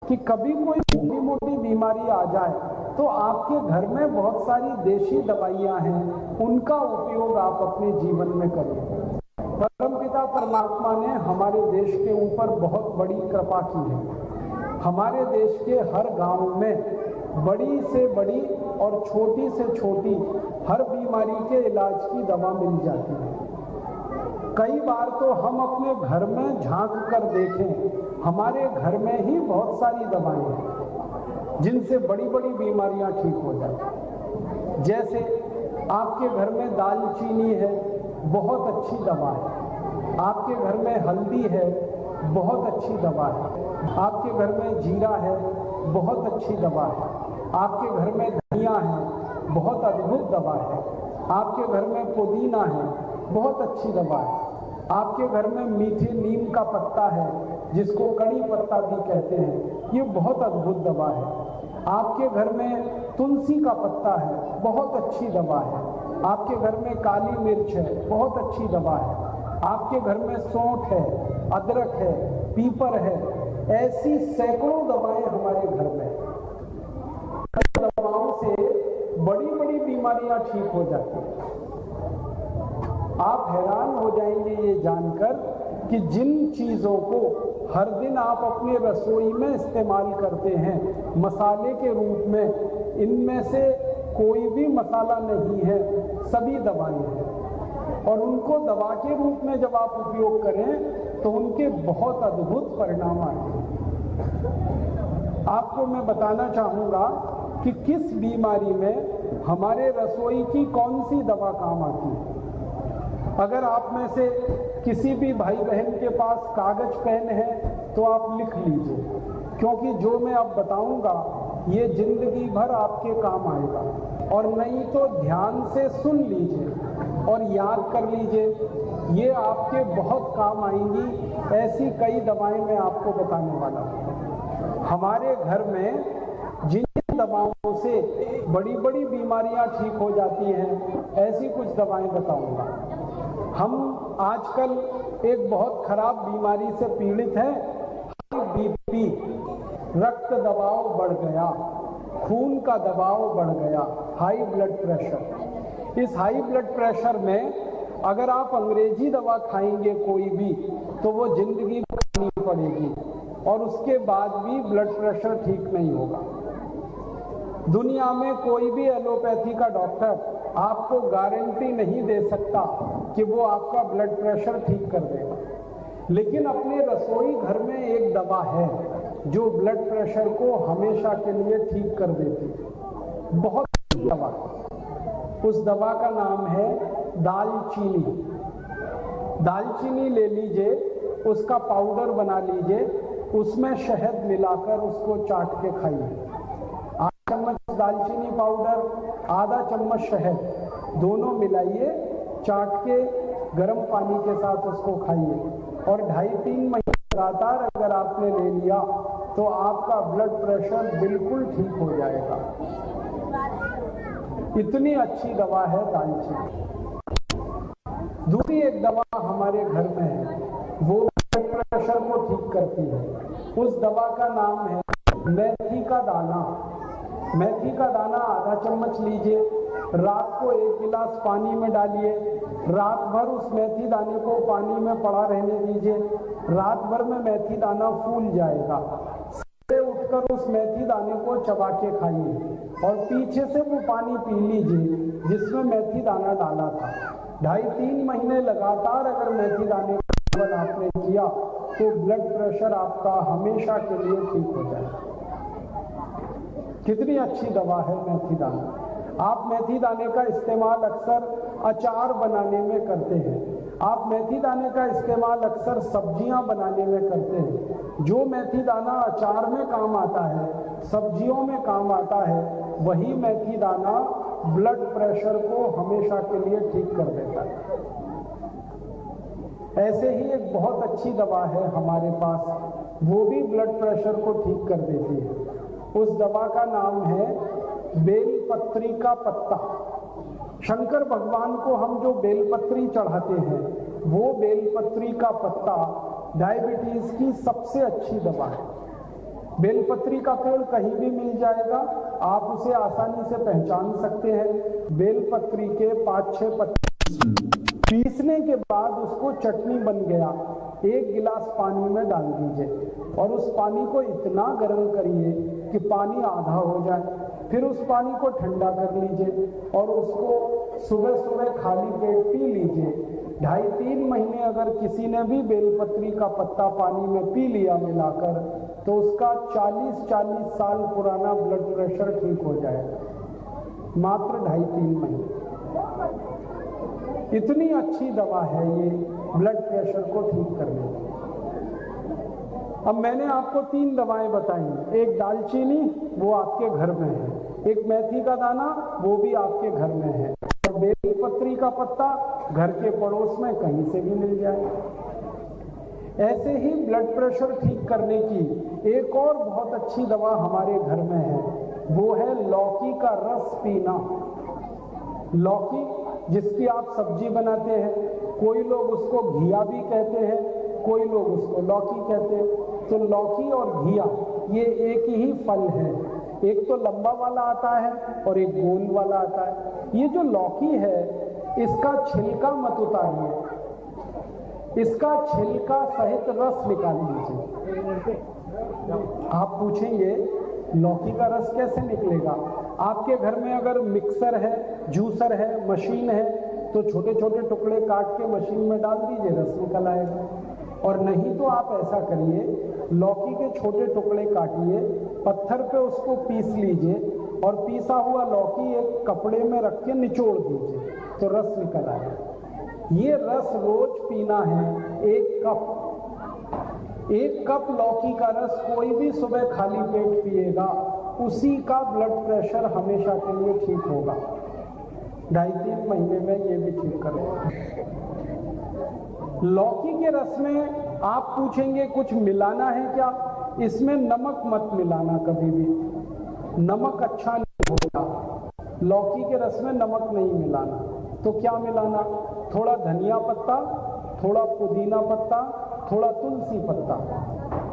कि कभी कोई छोटी मोटी बीमारी आ जाए तो आपके घर में बहुत सारी देशी दवाइयां हैं, उनका उपयोग आप अपने जीवन में करें। परमपिता परमात्मा ने हमारे देश के ऊपर बहुत बड़ी कृपा की है। हमारे देश के हर गांव में बड़ी से बड़ी और छोटी से छोटी हर बीमारी के इलाज की दवा मिल जाती है। कई बार तो हम अपने घर में झांक कर देखें, हमारे घर में ही बहुत सारी दवाएं हैं जिनसे बड़ी बड़ी बीमारियां ठीक हो जाती। जैसे आपके घर में दालचीनी है, बहुत अच्छी दवा है। आपके घर में हल्दी है, बहुत अच्छी दवा है। आपके घर में जीरा है, बहुत अच्छी दवा है। आपके घर में धनिया है, बहुत अद्भुत दवा है। आपके घर में पुदीना है, बहुत अच्छी दवा है। आपके घर में मीठे नीम का पत्ता है, जिसको कड़ी पत्ता भी कहते हैं, ये बहुत अद्भुत दवा है। आपके घर में तुलसी का पत्ता है, बहुत अच्छी दवा है। आपके घर में काली मिर्च है, बहुत अच्छी दवा है। आपके घर में सौंठ है, अदरक है, पीपर है, ऐसी सैकड़ों दवाएं हमारे घर में। दवाओं से बड़ी बड़ी बीमारियां ठीक हो जाती हैं। आप हैरान हो जाएंगे ये जानकर कि जिन चीजों को हर दिन आप अपने रसोई में इस्तेमाल करते हैं मसाले के रूप में, इनमें से कोई भी मसाला नहीं है, सभी दवाएं हैं। और उनको दवा के रूप में जब आप उपयोग करें तो उनके बहुत अद्भुत परिणाम आते हैं। आपको मैं बताना चाहूंगा कि किस बीमारी में हमारे रसोई की कौन सी दवा काम आती है। अगर आप में से किसी भी भाई बहन के पास कागज पेन है तो आप लिख लीजिए, क्योंकि जो मैं अब बताऊंगा ये जिंदगी भर आपके काम आएगा। और नहीं तो ध्यान से सुन लीजिए और याद कर लीजिए, ये आपके बहुत काम आएंगी। ऐसी कई दवाएं मैं आपको बताने वाला हूँ। हमारे घर में जिन दवाओं से बड़ी बड़ी बीमारियां ठीक हो जाती हैं, ऐसी कुछ दवाएं बताऊंगा। हम आजकल एक बहुत खराब बीमारी से पीड़ित हैं, बीपी, रक्त दबाव बढ़ गया, खून का दबाव बढ़ गया, हाई ब्लड प्रेशर। इस हाई ब्लड प्रेशर में अगर आप अंग्रेजी दवा खाएंगे कोई भी तो वो जिंदगी में खानी पड़ेगी और उसके बाद भी ब्लड प्रेशर ठीक नहीं होगा। दुनिया में कोई भी एलोपैथी का डॉक्टर आपको गारंटी नहीं दे सकता कि वो आपका ब्लड प्रेशर ठीक कर देगा। लेकिन अपने रसोई घर में एक दवा है जो ब्लड प्रेशर को हमेशा के लिए ठीक कर देती है। बहुत दवा, उस दवा का नाम है दालचीनी। दालचीनी ले लीजिए, उसका पाउडर बना लीजिए, उसमें शहद मिलाकर उसको चाट के खाइए। आधा चम्मच दालचीनी पाउडर, आधा चम्मच शहद, दोनों मिलाइए, चाट के गर्म पानी के साथ उसको खाइए। और 2.5-3 महीने लगातार अगर आपने ले लिया तो आपका ब्लड प्रेशर बिल्कुल ठीक हो जाएगा। इतनी अच्छी दवा है दालचीनी। दूसरी एक दवा हमारे घर में है, वो ब्लड प्रेशर को ठीक करती है। उस दवा का नाम है मेथी का दाना। मेथी का दाना आधा चम्मच लीजिए, रात को 1 गिलास पानी में डालिए, रात भर उस मेथी दाने को पानी में पड़ा रहने दीजिए। रात भर में मेथी दाना फूल जाएगा। सुबह उठकर उस मेथी दाने को चबा के खाइए और पीछे से वो पानी पी लीजिए जिसमें मेथी दाना डाला था। 2.5-3 महीने लगातार अगर मेथी दाने का सेवन आपने किया तो ब्लड प्रेशर आपका हमेशा के लिए ठीक हो जाएगा। कितनी अच्छी दवा है मेथी दाना। आप मेथी दाने का इस्तेमाल अक्सर अचार बनाने में करते हैं। आप मेथी दाने का इस्तेमाल अक्सर सब्जियां बनाने में करते हैं। जो मेथी दाना अचार में काम आता है, सब्जियों में काम आता है, वही मेथी दाना ब्लड प्रेशर को हमेशा के लिए ठीक कर देता है। ऐसे ही एक बहुत अच्छी दवा है हमारे पास, वो भी ब्लड प्रेशर को ठीक कर देती है। उस दवा का नाम है बेलपत्री का पत्ता। शंकर भगवान को हम जो बेलपत्री चढ़ाते हैं, वो बेलपत्री का पत्ता डायबिटीज की सबसे अच्छी दवा है। बेलपत्री का पेड़ कहीं भी मिल जाएगा, आप उसे आसानी से पहचान सकते हैं। बेलपत्री के 5-6 पत्ते पीसने के बाद उसको चटनी बन गया, 1 गिलास पानी में डाल दीजिए और उस पानी को इतना गर्म करिए कि पानी आधा हो जाए। फिर उस पानी को ठंडा कर लीजिए और उसको सुबह सुबह खाली पेट पी लीजिए। 2.5-3 महीने अगर किसी ने भी बेलपत्री का पत्ता पानी में पी लिया मिलाकर, तो उसका 40-40 साल पुराना ब्लड प्रेशर ठीक हो जाएगा, मात्र 2.5-3 महीने। इतनी अच्छी दवा है ये ब्लड प्रेशर को ठीक करने की। अब मैंने आपको 3 दवाएं बताई, एक दालचीनी वो आपके घर में है, एक मेथी का दाना वो भी आपके घर में है, और बेलपत्री का पत्ता घर के पड़ोस में कहीं से भी मिल जाए। ऐसे ही ब्लड प्रेशर ठीक करने की एक और बहुत अच्छी दवा हमारे घर में है, वो है लौकी का रस पीना। लौकी जिसकी आप सब्जी बनाते हैं, कोई लोग उसको घिया भी कहते हैं, कोई लोग उसको लौकी कहते हैं। तो लौकी और घिया ये एक ही फल है, एक तो लंबा वाला आता है और एक गोल वाला आता है। ये जो लौकी है इसका छिलका मत उतारिए, इसका छिलका सहित रस निकाल लीजिए। आप पूछेंगे लौकी का रस कैसे निकलेगा? आपके घर में अगर मिक्सर है, जूसर है, मशीन है, तो छोटे छोटे टुकड़े काट के मशीन में डाल दीजिए, रस निकल आएगा। और नहीं तो आप ऐसा करिए, लौकी के छोटे टुकड़े काटिए, पत्थर पे उसको पीस लीजिए और पीसा हुआ लौकी एक कपड़े में रख के निचोड़ दीजिए, तो रस निकल आएगा। ये रस रोज पीना है, 1 कप लौकी का रस कोई भी सुबह खाली पेट पिएगा, उसी का ब्लड प्रेशर हमेशा के लिए ठीक होगा। 2.5-3 महीने में ये भी ठीक करेगा। लौकी के रस में आप पूछेंगे कुछ मिलाना है क्या? इसमें नमक मत मिलाना कभी भी, नमक अच्छा नहीं होगा। लौकी के रस में नमक नहीं मिलाना। तो क्या मिलाना? थोड़ा धनिया पत्ता, थोड़ा पुदीना पत्ता, थोड़ा तुलसी पत्ता,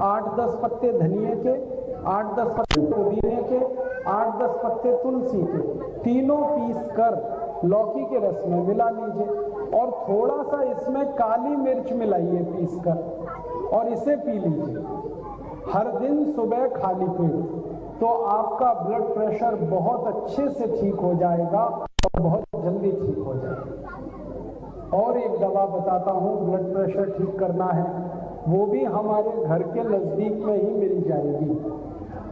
8-10 पत्ते धनिए के, 8-10 पत्ते पुदीने के, 8-10 पत्ते तुलसी के, तीनों पीस कर लौकी के रस में मिला लीजिए और थोड़ा सा इसमें काली मिर्च मिलाइए पीस कर और इसे पी लीजिए हर दिन सुबह खाली पेट। तो आपका ब्लड प्रेशर बहुत अच्छे से ठीक हो जाएगा और बहुत जल्दी ठीक हो जाएगा। और एक दवा बताता हूँ, ब्लड प्रेशर ठीक करना है, वो भी हमारे घर के नजदीक में ही मिल जाएगी।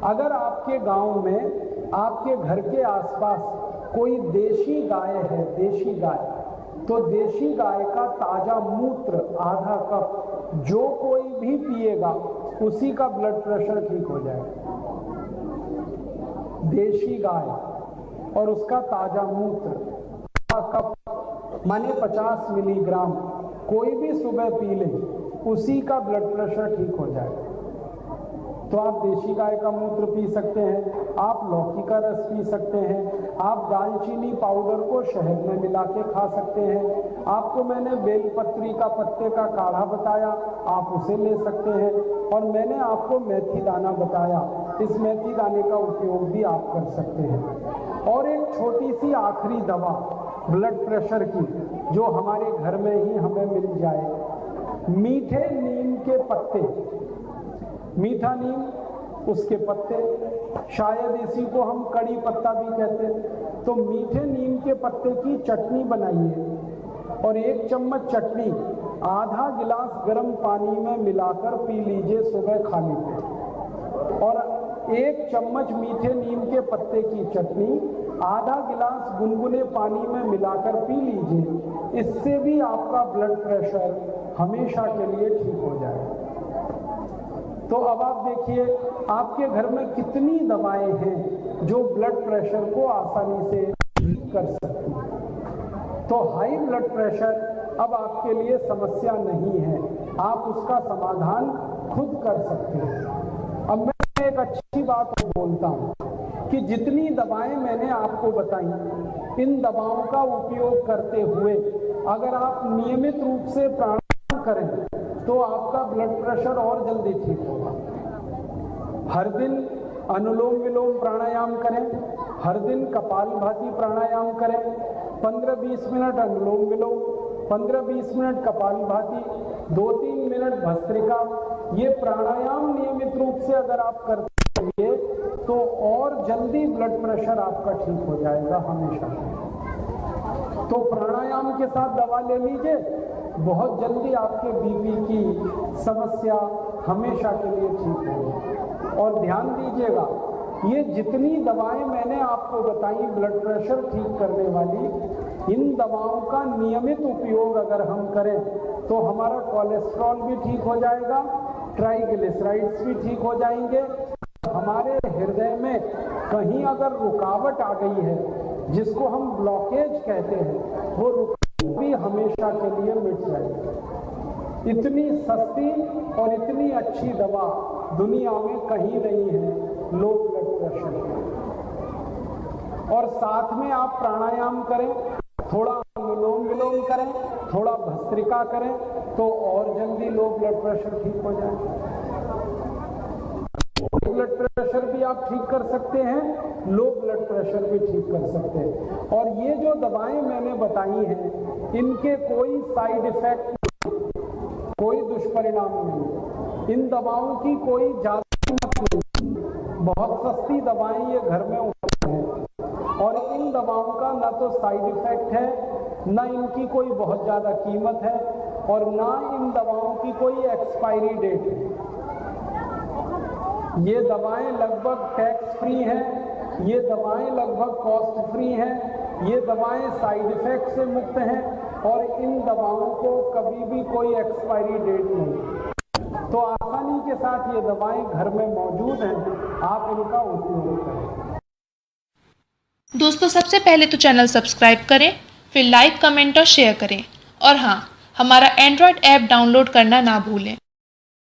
अगर आपके गांव में, आपके घर के आसपास कोई देशी गाय है, देशी गाय, तो देशी गाय का ताजा मूत्र आधा कप जो कोई भी पिएगा उसी का ब्लड प्रेशर ठीक हो जाएगा। देशी गाय और उसका ताजा मूत्र आधा कप माने 50 मिलीग्राम कोई भी सुबह पी ले, उसी का ब्लड प्रेशर ठीक हो जाएगा। तो आप देशी गाय का मूत्र पी सकते हैं, आप लौकी का रस पी सकते हैं, आप दालचीनी पाउडर को शहद में मिला के खा सकते हैं। आपको मैंने बेलपत्री का पत्ते का काढ़ा बताया, आप उसे ले सकते हैं। और मैंने आपको मेथी दाना बताया, इस मेथी दाने का उपयोग भी आप कर सकते हैं। और एक छोटी सी आखिरी दवा ब्लड प्रेशर की जो हमारे घर में ही हमें मिल जाए, मीठे नीम के पत्ते, मीठा नीम, उसके पत्ते, शायद इसी को हम कड़ी पत्ता भी कहते हैं। तो मीठे नीम के पत्ते की चटनी बनाइए और 1 चम्मच चटनी आधा गिलास गर्म पानी में मिलाकर पी लीजिए सुबह खाली पेट। और 1 चम्मच मीठे नीम के पत्ते की चटनी आधा गिलास गुनगुने पानी में मिलाकर पी लीजिए। इससे भी आपका ब्लड प्रेशर हमेशा के लिए ठीक हो जाएगा। तो अब आप देखिए आपके घर में कितनी दवाएं हैं जो ब्लड प्रेशर को आसानी से ठीक कर सकती हैं। तो हाई ब्लड प्रेशर अब आपके लिए समस्या नहीं है, आप उसका समाधान खुद कर सकते हैं। अब मैं एक अच्छी बात बोलता हूँ कि जितनी दवाएं मैंने आपको बताई, इन दवाओं का उपयोग करते हुए अगर आप नियमित रूप से प्राणायाम करें तो आपका ब्लड प्रेशर और जल्दी ठीक होगा। हर दिन अनुलोम विलोम प्राणायाम करें, हर दिन कपालभाति प्राणायाम करें, 15-20 मिनट अनुलोम विलोम, 15-20 मिनट कपालभाति, 2-3 मिनट भस्त्रिका। ये प्राणायाम नियमित रूप से अगर आप करते रहिए तो और जल्दी ब्लड प्रेशर आपका ठीक हो जाएगा हमेशा। तो प्राणायाम के साथ दवा ले लीजिए, बहुत जल्दी आपके बीपी की समस्या हमेशा के लिए ठीक होगी। और ध्यान दीजिएगा, ये जितनी दवाएं मैंने आपको बताई ब्लड प्रेशर ठीक करने वाली, इन दवाओं का नियमित उपयोग अगर हम करें तो हमारा कोलेस्ट्रॉल भी ठीक हो जाएगा, ट्राइग्लिसराइड्स भी ठीक हो जाएंगे। हमारे हृदय में कहीं अगर रुकावट आ गई है, जिसको हम ब्लॉकेज कहते हैं, वो रुकावट भी हमेशा के लिए मिट जाएगी। इतनी सस्ती और इतनी अच्छी दवा दुनिया में कहीं नहीं है लो ब्लड प्रेशर। और साथ में आप प्राणायाम करें, थोड़ा अनुलोम विलोम करें, थोड़ा भस्त्रिका करें, तो और जल्दी लो ब्लड प्रेशर ठीक हो जाए। ब्लड प्रेशर भी आप ठीक कर सकते हैं, लो ब्लड प्रेशर भी ठीक कर सकते हैं। और ये जो दवाएं मैंने बताई हैं, इनके कोई साइड इफेक्ट नहीं, कोई दुष्परिणाम नहीं, इन दवाओं की कोई ज्यादा कीमत नहीं, बहुत सस्ती दवाएं ये घर में उपलब्ध हैं। और इन दवाओं का ना तो साइड इफेक्ट है, ना इनकी कोई बहुत ज्यादा कीमत है, और ना इन दवाओं की कोई एक्सपायरी डेट है। ये दवाएं लगभग टैक्स फ्री हैं, ये दवाएं लगभग कॉस्ट फ्री हैं, ये दवाएं साइड इफेक्ट से मुक्त हैं, और इन दवाओं को कभी भी कोई एक्सपायरी डेट नहीं। तो आसानी के साथ ये दवाएं घर में मौजूद हैं, आप इनका उपयोग करें। दोस्तों, सबसे पहले तो चैनल सब्सक्राइब करें, फिर लाइक, कमेंट और शेयर करें। और हाँ, हमारा एंड्रॉयड ऐप डाउनलोड करना ना भूलें।